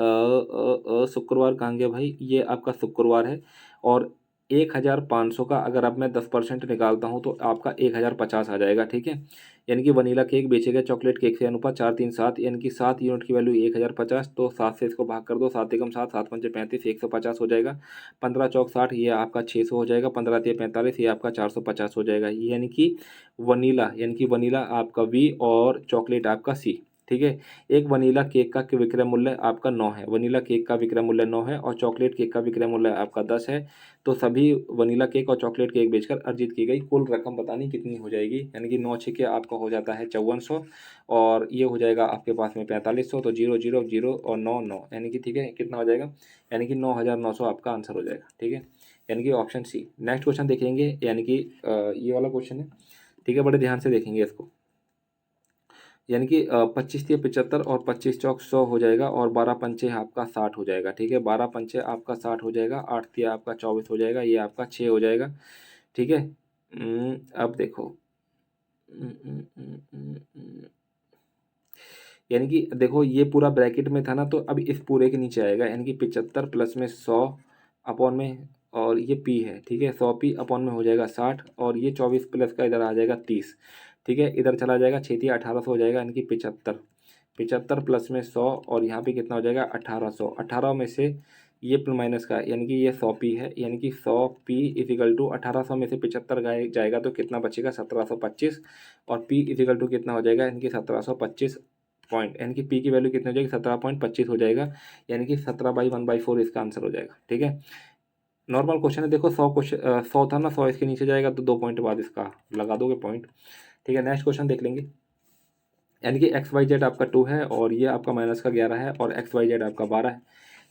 शुक्रवार कहाँ गया भाई, ये आपका शुक्रवार है, और 1500 का अगर अब मैं 10% निकालता हूँ तो आपका 1050 आ जाएगा। ठीक है, यानी कि वनीला केक बेचे गए चॉकलेट केक से अनुपात 4 3 7, यानी कि 7 यूनिट की वैल्यू 1050, तो 7 से इसको भाग कर दो, 7 एकम 7, 7 पंचे 35, 150 हो जाएगा, 15 चौक 60, ये आपका 600 हो जाएगा, 15 तिया 45, ये आपका 450 हो जाएगा, यानी कि वनीला, यानी कि वनीला आपका वी और चॉकलेट आपका सी। ठीक है, एक वनीला केक का विक्रय मूल्य आपका 9 है, वनीला केक का विक्रय मूल्य 9 है और चॉकलेट केक का विक्रय मूल्य आपका 10 है। तो सभी वनीला केक और चॉकलेट केक बेचकर अर्जित की गई कुल रकम बतानी कितनी हो जाएगी, यानी कि 9 छक्के आपका हो जाता है 5400 और ये हो जाएगा आपके पास में 4500, तो 0 0 0 और 9 9, यानी कि ठीक है कितना हो जाएगा, यानी कि 9900 आपका आंसर हो जाएगा। ठीक है, यानी कि ऑप्शन सी। नेक्स्ट क्वेश्चन देखेंगे, यानी कि ये वाला क्वेश्चन है। ठीक है, बड़े ध्यान से देखेंगे इसको, यानी कि 25 तिया 75 और 25 चौक 100 हो जाएगा और 12 पंचे आपका 60 हो जाएगा। ठीक है, 12 पंचे आपका 60 हो जाएगा, 8 तिया आपका 24 हो जाएगा, ये आपका 6 हो जाएगा। ठीक है, अब देखो, हम्म, हम्म, हम्म, हम्म, हम्म, यानी कि देखो ये पूरा ब्रैकेट में था ना, तो अब इस पूरे के नीचे आएगा, यानी कि 75 प्लस में 100 अपॉन में और ये P है, ठीक है। 100P अपॉन में हो जाएगा 60 और ये 24 प्लस का इधर आ जाएगा 30, ठीक है। इधर चला जाएगा 6 1800 हो जाएगा, यानी कि 75। 75 प्लस में 100 और यहाँ पे कितना हो जाएगा 1800। 18 में से ये माइनस का यानी कि ये 100P है, यानी कि 100P इजिकल टू 1800 में से 75 जाएगा तो कितना बचेगा 1725 और P इजिकल टू कितना हो जाएगा यानी कि 1725 पॉइंट, यानी कि P की वैल्यू कितनी हो जाएगी 17.25 हो जाएगा, यानी कि 17/1/4 इसका आंसर हो जाएगा, ठीक है। नॉर्मल क्वेश्चन है, देखो 100 था ना, 100 इसके नीचे जाएगा तो 2 पॉइंट बाद इसका लगा दोगे पॉइंट, ठीक है। नेक्स्ट क्वेश्चन देख लेंगे, यानी कि XYZ आपका 2 है और ये आपका माइनस का 11 है और XYZ आपका 12 है,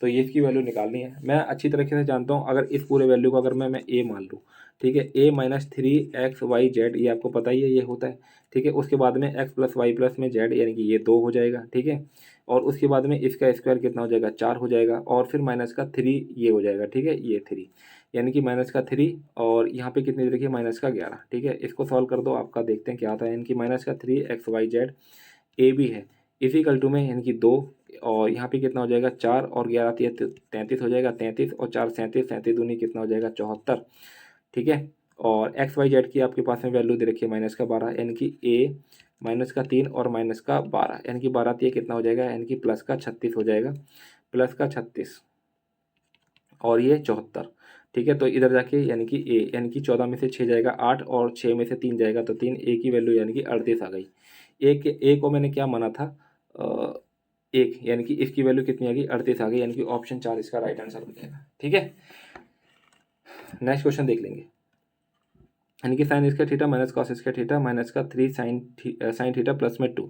तो ये इसकी वैल्यू निकालनी है। मैं अच्छी तरीके से जानता हूँ, अगर इस पूरे वैल्यू को अगर मैं A मान लूँ, ठीक है, A - 3XYZ ये आपको पता ही है ये होता है, ठीक है। उसके बाद में X + Y + में Z यानी कि ये 2 हो जाएगा, ठीक है। और उसके बाद में इसका स्क्वायर कितना हो जाएगा 4 हो जाएगा और फिर माइनस का 3 ये हो जाएगा, ठीक है, ये 3 यानी कि माइनस का 3 और यहाँ पे कितनी देखिए माइनस का 11, ठीक है। इसको सॉल्व कर दो, आपका देखते हैं क्या आता है, यानी कि माइनस का 3XYZ ए बी है इजिकल टू में यानी कि 2 और यहाँ पे कितना हो जाएगा 4 और 11 33 हो जाएगा 33 और 4 37 37 दूनी कितना हो जाएगा 74, ठीक है। और XYZ की आपके पास में वैल्यू दे रखी है माइनस का 12 यानी कि A माइनस का 3 और माइनस का 12 यानी कि 12 3 कितना हो जाएगा यानी कि प्लस का 36 हो जाएगा, प्लस का 36 और ये 74, ठीक है। तो इधर जाके यानी कि A यानी कि 14 में से 6 जाएगा 8 और 6 में से 3 जाएगा तो 3, A की वैल्यू यानी कि 38 आ गई। ए को मैंने क्या माना था 1, यानी कि इसकी वैल्यू कितनी आ गई 38 आ गई, यानी कि ऑप्शन 4 इसका राइट आंसर हो जाएगा, ठीक है। नेक्स्ट क्वेश्चन देख लेंगे, यानी कि साइन इसका थीटा माइनस कॉस इसका थीटा माइनस का 3 साइन थीटा प्लस में 2।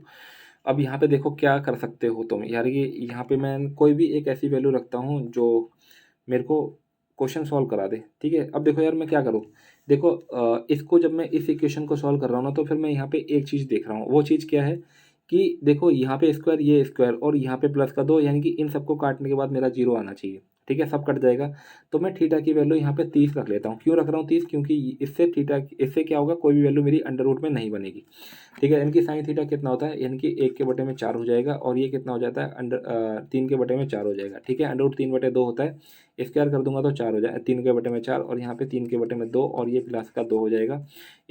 अब यहाँ पे देखो क्या कर सकते हो तुम, यार ये यहाँ पे मैं कोई भी एक ऐसी वैल्यू रखता हूँ जो मेरे को क्वेश्चन सॉल्व करा दे, ठीक है। अब देखो यार मैं क्या करूँ, देखो इसको जब मैं इस इक्वेशन को सॉल्व कर रहा हूँ ना तो फिर मैं यहाँ पे एक चीज़ देख रहा हूँ, वो चीज़ क्या है कि देखो यहाँ पे स्क्वायर ये स्क्वायर और यहाँ पे प्लस का 2 यानी कि इन सबको काटने के बाद मेरा 0 आना चाहिए, ठीक है, सब कट जाएगा। तो मैं थीटा की वैल्यू यहाँ पे 30 रख लेता हूँ। क्यों रख रहा हूँ 30, क्योंकि इससे क्या होगा कोई भी वैल्यू मेरी अंडर रूट में नहीं बनेगी, ठीक है। यानी कि साइन थीटा कितना होता है यानी कि 1/4 हो जाएगा और ये कितना हो जाता है 3/4 हो जाएगा, ठीक है। अंडर रूट 3/2 होता है, स्क्वायर कर दूंगा तो 4 हो जाए 3/4 और यहाँ पे 3/2 और ये प्लस का 2 हो जाएगा।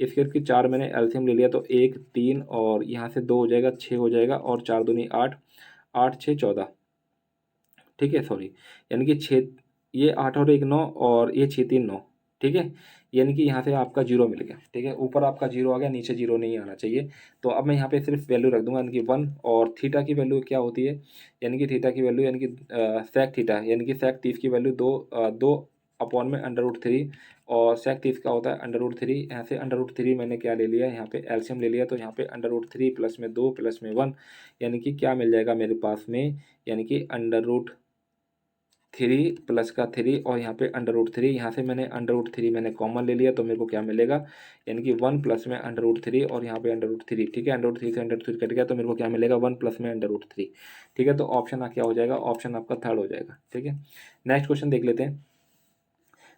स्क्वायर की 4 मैंने एलसीएम ले लिया तो 1 3 और यहाँ से 2 हो जाएगा 6 हो जाएगा और 4 दूनी 8 8 6 14, ठीक है, सॉरी, यानी कि 6 ये 8 और 1 9 और ये 6 3 9, ठीक है। यानी कि यहाँ से आपका 0 मिल गया, ठीक है, ऊपर आपका 0 आ गया नीचे 0 नहीं आना चाहिए। तो अब मैं यहाँ पे सिर्फ वैल्यू रख दूंगा यानी कि 1 और थीटा की वैल्यू क्या होती है यानी कि थीटा की वैल्यू यानी कि सेक थीटा यानी कि सेक 30 की वैल्यू 2 अपॉन में अंडर रूट 3 और सेक 30 का होता है अंडर रूट 3। यहाँ से अंडर रूट 3 मैंने क्या ले लिया यहाँ पे एलसीएम ले लिया तो यहाँ पे अंडर रूट 3 प्लस में 2 प्लस में 1 यानी कि क्या मिल जाएगा मेरे पास में यानी कि अंडर रूट 3 प्लस का 3 और यहाँ पे अंडर रूट 3, यहाँ से मैंने अंडर रूट 3 मैंने कॉमन ले लिया तो मेरे को क्या मिलेगा यानी कि 1 प्लस में अंडर रूट 3 और यहाँ पे अंडर रूट 3, ठीक है। अंडर रूट 3 से अंडर रूट 3 कट गया तो मेरे को क्या मिलेगा 1 प्लस में अंडर रूट 3, ठीक है। तो ऑप्शन क्या हो जाएगा, ऑप्शन आपका थर्ड हो जाएगा, ठीक है। नेक्स्ट क्वेश्चन देख लेते हैं,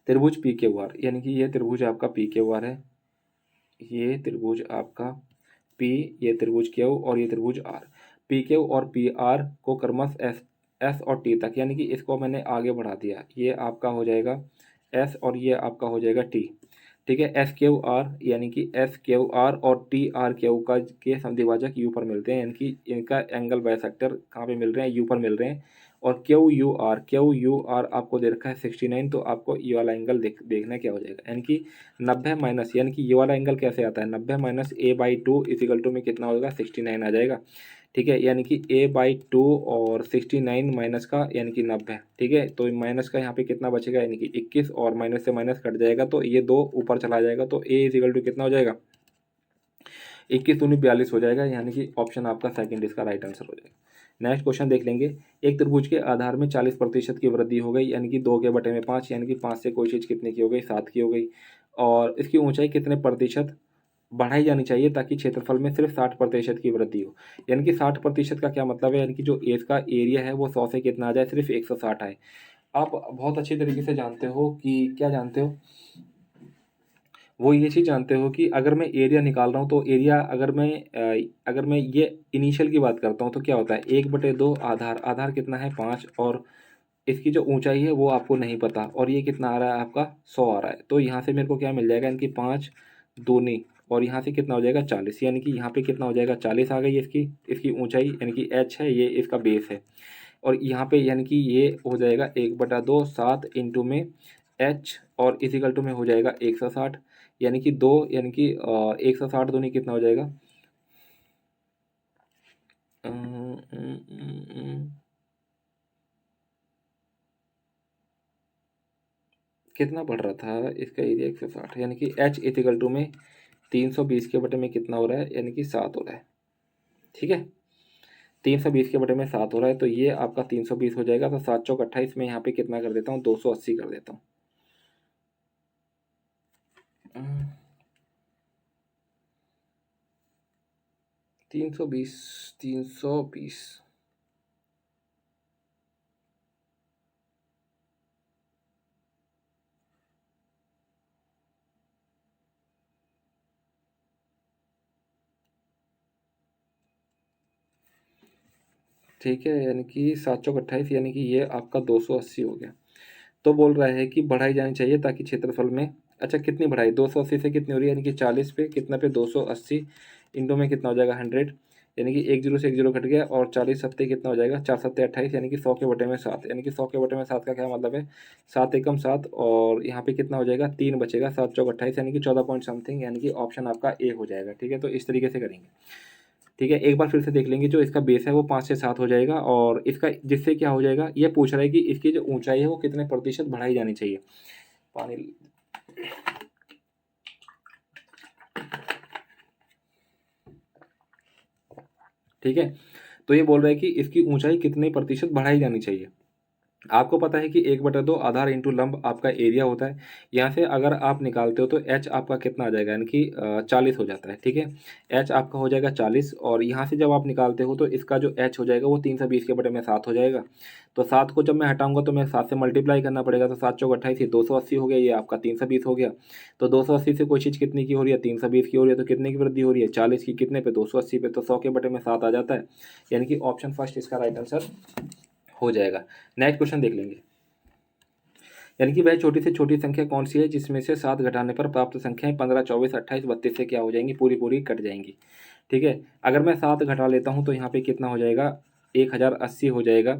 त्रिभुज पी क्यू आर, यानी कि ये त्रिभुज आपका पी क्यू आर है, ये त्रिभुज आपका पी, ये त्रिभुज क्यू और ये त्रिभुज आर। पी क्यू और पी आर को क्रमशः एस और टी तक, यानी कि इसको मैंने आगे बढ़ा दिया, ये आपका हो जाएगा एस और ये आपका हो जाएगा टी, ठीक है। एस क्यू आर यानी कि एस क्यू आर और टी आर क्यू का के समद्विभाजक यू पर मिलते हैं, यानी कि इनका एंगल बाइसेक्टर कहाँ पे मिल रहे हैं, यू पर मिल रहे हैं। और क्यू यू आर आपको दे रखा है 69, तो आपको ये वाला एंगल देखना क्या हो जाएगा यानी कि 90 माइनस, यानी कि ये वाला एंगल कैसे आता है 90 माइनस A/2 इजिकल टू में कितना होगा 69 आ जाएगा, ठीक है। यानी कि A/2 और 69 माइनस का यानी कि 90, ठीक है। तो माइनस का यहाँ पे कितना बचेगा यानी कि 21 और माइनस से माइनस कट जाएगा तो ये 2 ऊपर चला जाएगा तो A इजिकल टू कितना हो जाएगा 21 दूनी 42 हो जाएगा, यानी कि ऑप्शन आपका सेकंड इसका राइट आंसर हो जाएगा। नेक्स्ट क्वेश्चन देख लेंगे, एक त्रिभुज के आधार में 40% की वृद्धि हो गई, यानी कि 2/5 यानी कि 5 से कोई चीज़ कितने की हो गई 7 की हो गई, और इसकी ऊंचाई कितने प्रतिशत बढ़ाई जानी चाहिए ताकि क्षेत्रफल में सिर्फ 60% की वृद्धि हो। यानी कि 60% का क्या मतलब है, यानी कि जो इसका एरिया है वो 100 से कितना आ जाए सिर्फ 160 आए। आप बहुत अच्छी तरीके से जानते हो कि क्या जानते हो, वो ये चीज़ जानते हो कि अगर मैं एरिया निकाल रहा हूँ तो एरिया अगर मैं ये इनिशियल की बात करता हूँ तो क्या होता है 1/2 आधार, आधार कितना है 5 और इसकी जो ऊंचाई है वो आपको नहीं पता, और ये कितना आ रहा है आपका 100 आ रहा है। तो यहाँ से मेरे को क्या मिल जाएगा, इनकी 5 दूनी, और यहाँ से कितना हो जाएगा 40, यानी कि यहाँ पे कितना हो जाएगा 40 आ गई इसकी इसकी ऊंचाई, यानी कि एच है, ये इसका बेस है। और यहाँ पे यानी कि ये हो जाएगा 1/2 7 इंटू में एच, और इजिकल टू में हो जाएगा 160, यानी कि 2, यानी कि 160 दूनी कितना हो जाएगा, कितना बढ़ रहा था इसका एरिया 160, यानी कि एच इजिकल टू में 320 के बटे में कितना हो रहा है, यानी कि 7 हो रहा है। ठीक है, 320 के बटे में 7 हो रहा है, तो ये आपका 320 हो जाएगा। तो 7 चौक 28 में यहाँ पे कितना कर देता हूँ, 280 कर देता हूँ। 320, 320, ठीक है, यानी कि 7 चौक 28, यानी कि ये आपका 280 हो गया। तो बोल रहा है कि बढ़ाई जानी चाहिए ताकि क्षेत्रफल में, अच्छा कितनी बढ़ाई, 280 से कितनी हो रही है, यानी कि 40 पे कितना पे 280, इंटू में कितना हो जाएगा 100, यानी कि एक जीरो से एक जीरो कट गया, और 40 सत्ते कितना हो जाएगा, 4 सत्ते 28, यानी कि 100 के बटे में 7, यानी कि 100 के बटे में 7 का क्या मतलब है, 7 एकम 7, और यहाँ पे कितना हो जाएगा 3 बचेगा, 7 चौक 28, यानी कि 14 पॉइंट समथिंग, यानी कि ऑप्शन आपका ए हो जाएगा। ठीक है, तो इस तरीके से करेंगे। ठीक है, एक बार फिर से देख लेंगे, जो इसका बेस है वो 5 से 7 हो जाएगा, और इसका जिससे क्या हो जाएगा, ये पूछ रहा है कि इसकी जो ऊंचाई है वो कितने प्रतिशत बढ़ाई जानी चाहिए। पानी, ठीक है, तो ये बोल रहा है कि इसकी ऊंचाई कितने प्रतिशत बढ़ाई जानी चाहिए। आपको पता है कि 1/2 आधार इंटू लंब आपका एरिया होता है। यहाँ से अगर आप निकालते हो तो एच आपका कितना आ जाएगा, यानी कि 40 हो जाता है। ठीक है, एच आपका हो जाएगा 40, और यहाँ से जब आप निकालते हो तो इसका जो एच हो जाएगा वो 320 के बटे में 7 हो जाएगा। तो 7 को जब मैं हटाऊंगा तो मैं 7 से मल्टीप्लाई करना पड़ेगा, तो 7 चौक 28, 280 हो गया, ये आपका 320 हो गया। तो 280 से कोई चीज़ कितने की हो रही है, 320 की हो रही है, तो कितने की वृद्धि हो रही है, 40 की, कितने पे 280 पे, तो 100 के बटे में 7 आ जाता है, यानी कि ऑप्शन फर्स्ट इसका राइट आंसर हो जाएगा। नेक्स्ट क्वेश्चन देख लेंगे। यानी कि वह छोटी से छोटी संख्या कौन सी है जिसमें से 7 घटाने पर प्राप्त संख्याएं 15, 24, 28, 32 से क्या हो जाएंगी, पूरी पूरी कट जाएंगी। ठीक है, अगर मैं 7 घटा लेता हूं तो यहाँ पे कितना हो जाएगा, 1080 हो जाएगा।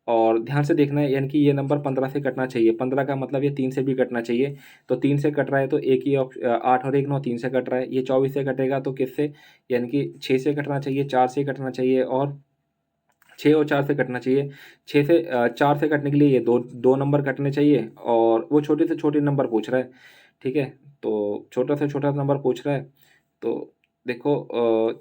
और ध्यान से देखना है, यानी कि ये नंबर 15 से कटना चाहिए, 15 का मतलब ये 3 से भी कटना चाहिए। तो 3 से कट रहा है तो एक ही 8 और 1 9, 3 से कट रहा है। ये 24 से कटेगा तो किससे, यानी कि 6 से कटना चाहिए, 4 से कटना चाहिए, और 6 और 4 से कटना चाहिए। 6 से 4 से कटने के लिए ये दो दो नंबर कटने चाहिए, और वो छोटे से छोटे नंबर पूछ रहा है। ठीक है, तो छोटा से छोटा नंबर पूछ रहा है। तो देखो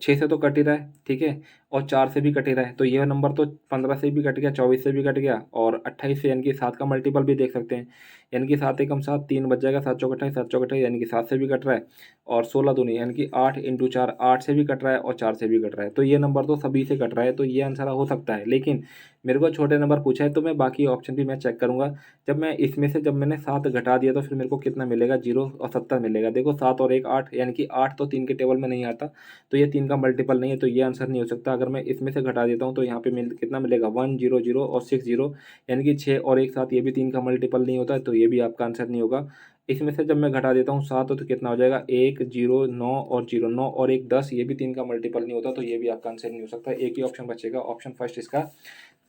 6 से तो कट ही रहा है, ठीक है, और 4 से भी कट ही रहा है, तो यह नंबर तो 15 से भी कट गया, 24 से भी कट गया, और 28 से, यानी कि 7 का मल्टीपल भी देख सकते हैं, यानी कि 7 एकम 7, 3 बच जाएगा, 7 चौक 28, 7 चौक 28, यानी कि 7 से भी कट रहा है, और 16 दूनी, यानी कि 8 इंटू 4, 8 से भी कट रहा है और 4 से भी कट रहा है, तो ये नंबर तो सभी से कट रहा है, तो ये आंसर हो सकता है। लेकिन मेरे को छोटे नंबर पूछा है तो मैं बाकी ऑप्शन भी मैं चेक करूंगा। जब मैं इसमें से जब मैंने 7 घटा दिया तो फिर मेरे को कितना मिलेगा, 0 और 70 मिलेगा। देखो 7 और 1 8, यानी कि 8 तो 3 के टेबल में नहीं आता, तो ये 3 का मल्टीपल नहीं है, तो ये आंसर नहीं हो सकता। अगर मैं इसमें से घटा देता हूँ तो यहाँ पे कितना मिलेगा, 1 0 0 और 6 0, यानी कि 6 और 1 7, ये भी 3 का मल्टीपल नहीं होता है, तो ये भी आपका आंसर नहीं होगा। इसमें से जब मैं घटा देता हूँ 7 तो कितना हो जाएगा, 1 0 9 और 0 9 और 1 10, ये भी 3 का मल्टीपल नहीं होता, तो ये भी आपका आंसर नहीं हो सकता। एक ही ऑप्शन बचेगा, ऑप्शन फर्स्ट इसका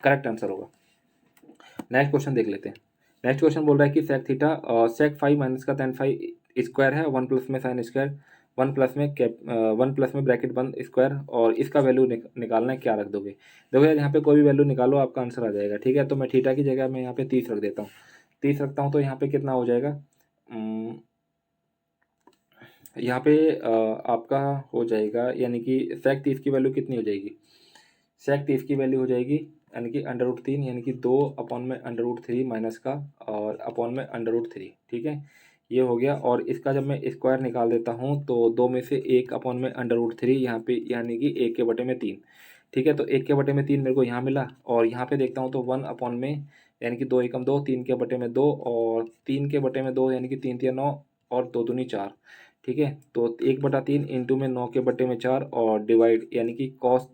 करेक्ट आंसर होगा। नेक्स्ट क्वेश्चन देख लेते हैं। नेक्स्ट क्वेश्चन बोल रहा है कि सेक थीटा सेक 5 माइनस का tan 5 स्क्वायर है, 1 प्लस में साइन स्क्वायर, 1 प्लस में कैप 1 प्लस में ब्रैकेट बंद स्क्वायर, और इसका वैल्यू निकालना है, क्या रख दोगे। देखो यार, यहाँ पे कोई भी वैल्यू निकालो आपका आंसर आ जाएगा। ठीक है, तो मैं थीटा की जगह मैं यहाँ पे 30 रख देता हूँ। 30 रखता हूँ तो यहाँ पे कितना हो जाएगा, यहाँ पे आपका हो जाएगा, यानी कि सेक 30 की वैल्यू कितनी हो जाएगी, सेक 30 की वैल्यू हो जाएगी, यानी कि √3, यानी कि 2/√3 माइनस का, और अपॉन में √3। ठीक है, ये हो गया, और इसका जब मैं स्क्वायर निकाल देता हूँ तो 2 में से 1 अपॉन में √3 यहाँ पे, यानी कि 1 के बटे में 3। ठीक है, तो 1 के बटे में 3 मेरे को यहाँ मिला, और यहाँ पे देखता हूँ तो 1 अपॉन में, यानी कि 2 एकम 2, 3 के बटे में 2, और 3 के बटे में 2, यानी कि 3 3 9, और 2 दूनी 4। ठीक है, तो 1/3 इंटू में 9 के बटे में 4, और डिवाइड, यानी कि कॉस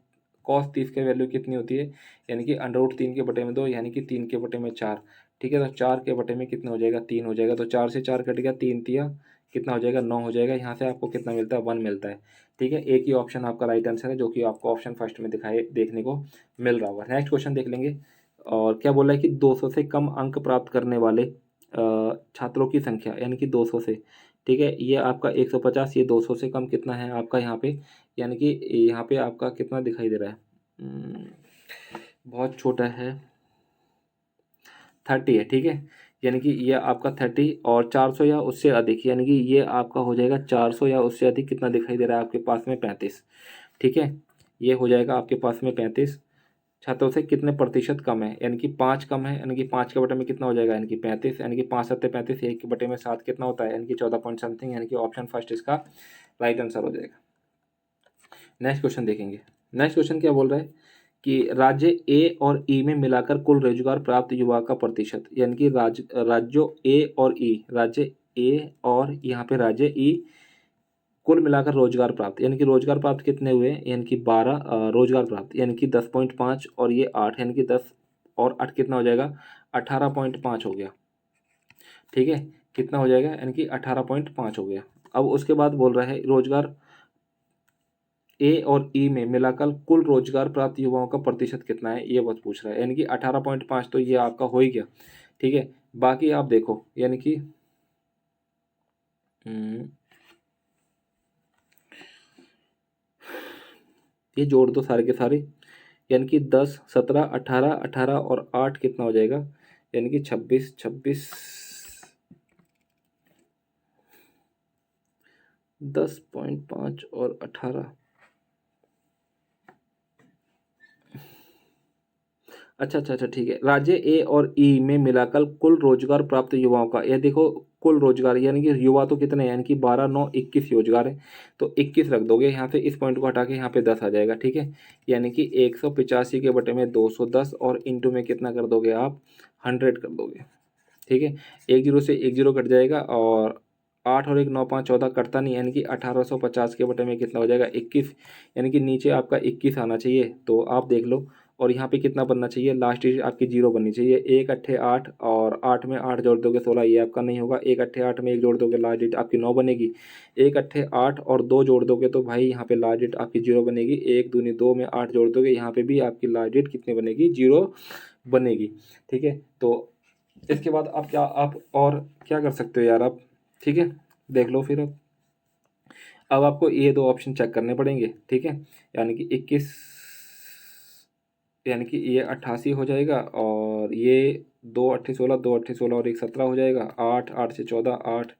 कॉस 30 की वैल्यू कितनी होती है, यानी कि √3/2 यानी कि 3/4। ठीक है, तो 4/में कितना हो जाएगा, 3 हो जाएगा। तो 4 से 4 कट गया, 3 तिया कितना हो जाएगा, 9 हो जाएगा। यहाँ से आपको कितना मिलता है, 1 मिलता है। ठीक है, एक ही ऑप्शन आपका राइट आंसर है, जो कि आपको ऑप्शन फर्स्ट में दिखाई देखने को मिल रहा होगा। नेक्स्ट क्वेश्चन देख लेंगे। और क्या बोला है कि 200 से कम अंक प्राप्त करने वाले छात्रों की संख्या, यानी कि 200 से, ठीक है, ये आपका 150, ये 200 से कम कितना है आपका यहाँ पे, यानी कि यहाँ पे आपका कितना दिखाई दे रहा है, बहुत छोटा है, 30 है। ठीक है, यानी कि ये आपका 30 और 400 या उससे अधिक, यानी कि ये आपका हो जाएगा 400 या उससे अधिक, कितना दिखाई दे रहा है आपके पास में, 35। ठीक है, ये हो जाएगा आपके पास में 35 छात्रों से कितने प्रतिशत कम है, यानी कि 5 कम है, यानी कि 5 के बटे में कितना हो जाएगा, यानी कि 35, यानी कि 5×7=35, 1/7 कितना होता है, यानी कि 14 पॉइंट समथिंग, यानी कि ऑप्शन फर्स्ट इसका राइट आंसर हो जाएगा। नेक्स्ट क्वेश्चन देखेंगे। नेक्स्ट क्वेश्चन क्या बोल रहा है कि राज्य ए और ई में मिलाकर कुल रोजगार प्राप्त युवा का प्रतिशत, यानी कि राज्यों ए और ई, राज्य ए और यहाँ पे राज्य ई कुल मिलाकर रोजगार प्राप्त, यानी कि रोजगार प्राप्त कितने हुए, यानी कि 12 रोजगार प्राप्त, यानी कि 10.5 और ये 8, यानी कि 10 और 8 कितना हो जाएगा, 18.5 हो गया। ठीक है, कितना हो जाएगा, यानी कि 18.5 हो गया। अब उसके बाद बोल रहा है रोजगार ए और ई में मिलाकर कुल रोजगार प्राप्त युवाओं का प्रतिशत कितना है, ये बस पूछ रहा है, यानी कि 18.5 तो ये आपका हो ही गया। ठीक है, बाकी आप देखो, यानी कि ये जोड़ दो सारे के सारे, यानी कि 10, 17, 18, 18 और 8 कितना हो जाएगा, यानी कि 26, 26, 10.5 और 18। अच्छा, ठीक है, राज्य ए और ई में मिलाकर कुल रोजगार प्राप्त युवाओं का, यह देखो कुल रोजगार, यानी कि युवा तो कितने हैं, यानी कि 12, 9, 21 रोजगार है, तो 21 रख दोगे यहाँ से, इस पॉइंट को हटा के यहाँ पे 10 आ जाएगा। ठीक है, यानी कि 185/210 और इंटू में कितना कर दोगे आप, 100 कर दोगे। ठीक है, एक जीरो से एक जीरो कट जाएगा, और 8 और 1 9 5 14 कटता नहीं, यानी कि 1850 के बटे में कितना हो जाएगा, 21, यानी कि नीचे आपका 21 आना चाहिए। तो आप देख लो, और यहाँ पे कितना बनना चाहिए, लास्ट डिजिट आपकी 0 बननी चाहिए। 1 8 और 8 में 8 जोड़ दोगे 16, ये आपका नहीं होगा। 1 8 में 1 जोड़ दोगे, लास्ट डिजिट आपकी 9 बनेगी। 1 8 और 2 जोड़ दोगे तो भाई यहाँ पे लास्ट डिजिट आपकी 0 बनेगी। 1 दूनी 2 में 8 जोड़ दोगे, यहाँ पे भी आपकी लास्ट डिजिट कितनी बनेगी, 0 बनेगी। ठीक है, तो इसके बाद आप और क्या कर सकते हो यार आप। ठीक है, देख लो फिर अब आपको ये दो ऑप्शन चेक करने पड़ेंगे। ठीक है, यानी कि 21, यानी कि ये 88 हो जाएगा, और ये 2 8 16, 2 8 16 और 1 17 हो जाएगा। 8 8 से 14 8,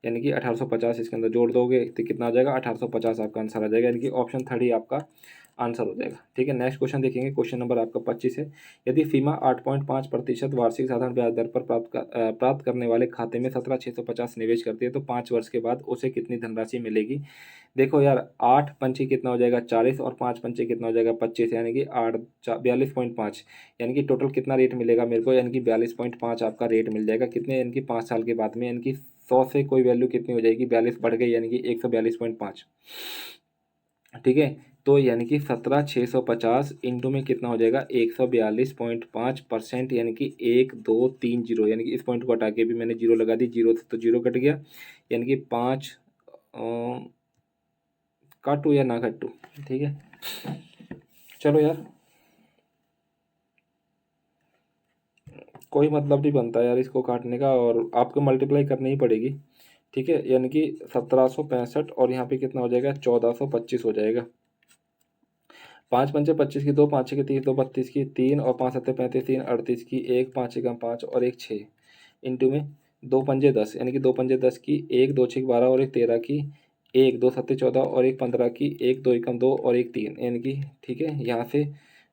यानी कि 1850 इसके अंदर जोड़ दोगे तो कितना आ जाएगा, 1850 आपका आंसर आ जाएगा, यानी कि ऑप्शन 3 ही आपका आंसर हो जाएगा। ठीक है, नेक्स्ट क्वेश्चन देखेंगे। क्वेश्चन नंबर आपका 25 है। यदि सीमा 8.5% वार्षिक साधारण ब्याज दर पर प्राप्त करने वाले खाते में 17,650 निवेश करती है तो 5 वर्ष के बाद उसे कितनी धनराशि मिलेगी। देखो यार, 8 पंचे कितना हो जाएगा, 40, और 5 पंचे कितना हो जाएगा, 25, यानी कि 42.5, यानी कि टोटल कितना रेट मिलेगा मेरे को, यानी कि 42.5 आपका रेट मिल जाएगा। कितने, यानी कि 5 साल के बाद में, यानी कि 100 से कोई वैल्यू कितनी हो जाएगी, 42 बढ़ गई, यानी कि 142.5। ठीक है, तो यानी कि 17,650 इंटू में कितना हो जाएगा, 142.5%, यानी कि 1230, यानी कि इस पॉइंट को हटा के भी मैंने 0 लगा दी, 0 से तो 0 कट गया, यानी कि 5 काटू या ना काटू। ठीक है, चलो यार, कोई मतलब नहीं बनता यार इसको काटने का, और आपको मल्टीप्लाई करनी ही पड़ेगी। ठीक है, यानी कि 1765, और यहाँ पे कितना हो जाएगा, 1425 हो जाएगा। 5 पंचे 25 की, 2 5 6 की 30, 2 32 की, 3 और 5 7 35, 3 38 की, 1 5 6 5 और 1 6, इंटू में 2 पंजे 10, यानी कि 2 पंजे 10 की, 1 2 6 12 और 1 13 की, 1 2 7 14 और 1 15 की, 1 2 1 2 और 1 3, यानी कि ठीक है यहाँ से,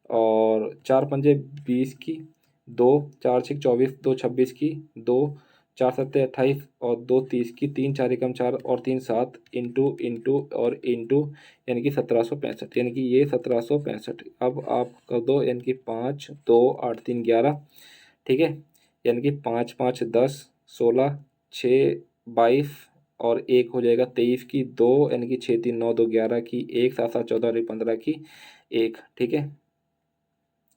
और 4 पंजे 20 की, 2 4 6 24, 2 26 की, 2 4 7 28 और 2 30 की, 3 4 एकम 4 और 3 7, इंटू इंटू और इंटू, यानी कि 1765, यानी कि ये 1765। अब आप कर दो, यानी कि 5 2 8 3 11। ठीक है, यानी कि 5 5 10 16 6 22 और 1 हो जाएगा 23 की, 2 यानी कि 6 3 9 2 11 की, 1 7 7 14 और 1 15 की, 1, ठीक है,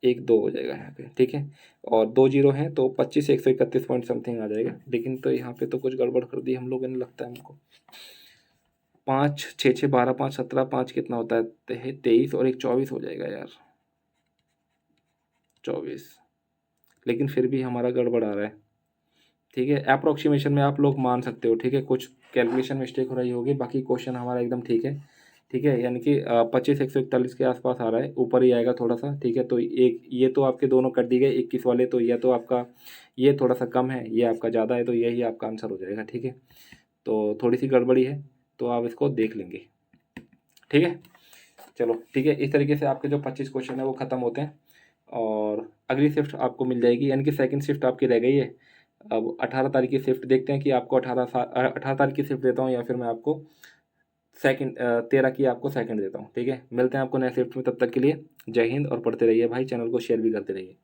1 2 हो जाएगा यहाँ पे, ठीक है, और 2 जीरो हैं तो 25 131 पॉइंट समथिंग आ जाएगा। लेकिन तो यहाँ पे तो कुछ गड़बड़ कर दी हम लोगों ने, लगता है हमको। 5 6 6 12 5 17, 5 कितना होता है 23 और 1 24 हो जाएगा यार, 24। लेकिन फिर भी हमारा गड़बड़ आ रहा है, ठीक है। अप्रोक्सीमेशन में आप लोग मान सकते हो, ठीक है, कुछ कैलकुलेशन मिस्टेक हो रही होगी, बाकी क्वेश्चन हमारा एकदम ठीक है, ठीक है। यानी कि 25 141 के आसपास आ रहा है, ऊपर ही आएगा थोड़ा सा, ठीक है। तो एक ये तो आपके दोनों कट दिए गए 21 वाले, तो यह तो आपका ये थोड़ा सा कम है, ये आपका ज़्यादा है, तो यही आपका आंसर हो जाएगा, ठीक है। तो थोड़ी सी गड़बड़ी है, तो आप इसको देख लेंगे, ठीक है। चलो ठीक है, इस तरीके से आपके जो 25 क्वेश्चन है वो ख़त्म होते हैं, और अगली शिफ्ट आपको मिल जाएगी, यानी कि सेकंड शिफ्ट आपकी रह गई है। अब 18 तारीख की शिफ्ट देखते हैं कि आपको 18 तारीख की शिफ्ट देता हूँ, या फिर मैं आपको सेकंड 13 की आपको सेकंड देता हूँ, ठीक है। मिलते हैं आपको नेक्स्ट शिफ्ट में, तब तक के लिए जय हिंद, और पढ़ते रहिए भाई, चैनल को शेयर भी करते रहिए।